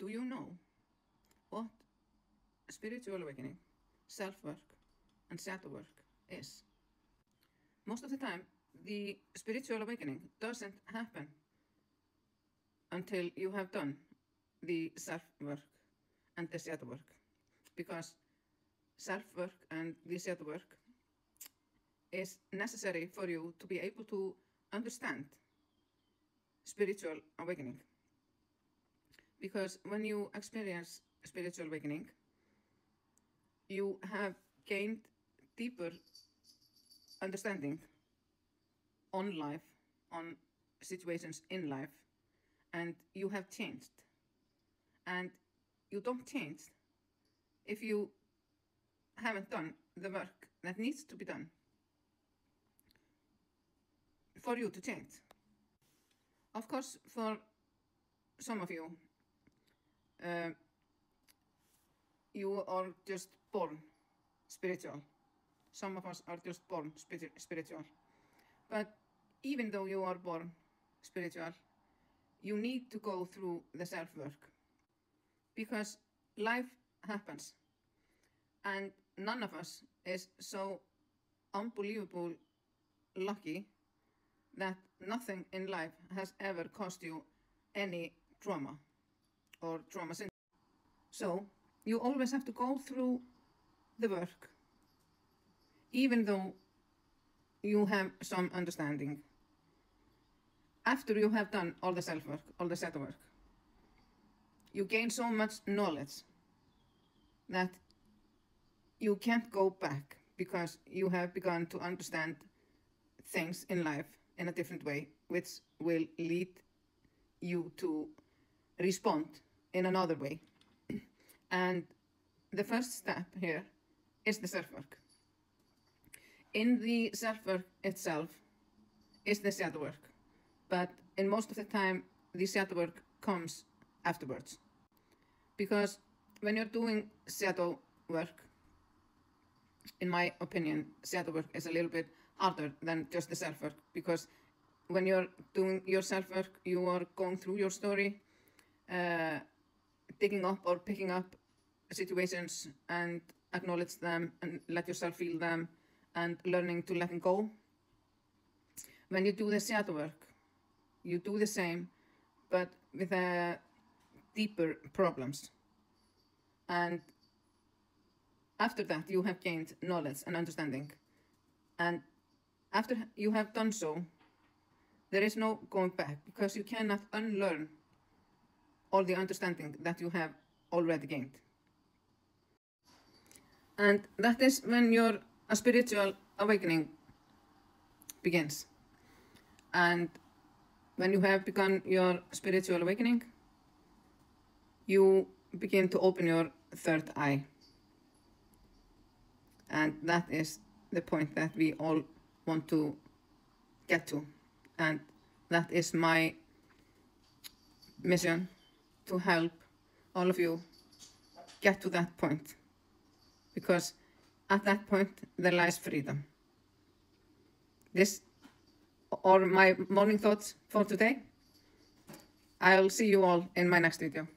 Do you know what spiritual awakening, self-work, and shadow work is? Most of the time, the spiritual awakening doesn't happen until you have done the self-work and the shadow work, because self-work and the shadow work is necessary for you to be able to understand spiritual awakening. Because when you experience spiritual awakening, you have gained deeper understanding on life, on situations in life, and you have changed. And you don't change if you haven't done the work that needs to be done for you to change. Of course, for some of you, you are just born spiritual. Some of us are just born spiritual. But even though you are born spiritual, you need to go through the self-work, because life happens, and none of us is so unbelievable lucky that nothing in life has ever caused you any trauma or trauma syndrome. So you always have to go through the work, even though you have some understanding. After you have done all the self-work, all the shadow work, you gain so much knowledge that you can't go back, because you have begun to understand things in life in a different way, which will lead you to respond in another way. And the first step here is the self-work. In the self-work itself is the shadow work, but in most of the time the shadow work comes afterwards. Because when you're doing shadow work, in my opinion, shadow work is a little bit harder than just the self-work, because when you're doing your self-work, you are going through your story, digging up or picking up situations and acknowledge them and let yourself feel them and learning to let them go. When you do the shadow work, you do the same, but with deeper problems. And after that, you have gained knowledge and understanding. And after you have done so, there is no going back, because you cannot unlearn all the understanding that you have already gained. And that is when your spiritual awakening begins. And when you have begun your spiritual awakening, you begin to open your third eye. And that is the point that we all want to get to. And that is my mission, to help all of you get to that point. Because at that point, there lies freedom. This are my morning thoughts for today. I'll see you all in my next video.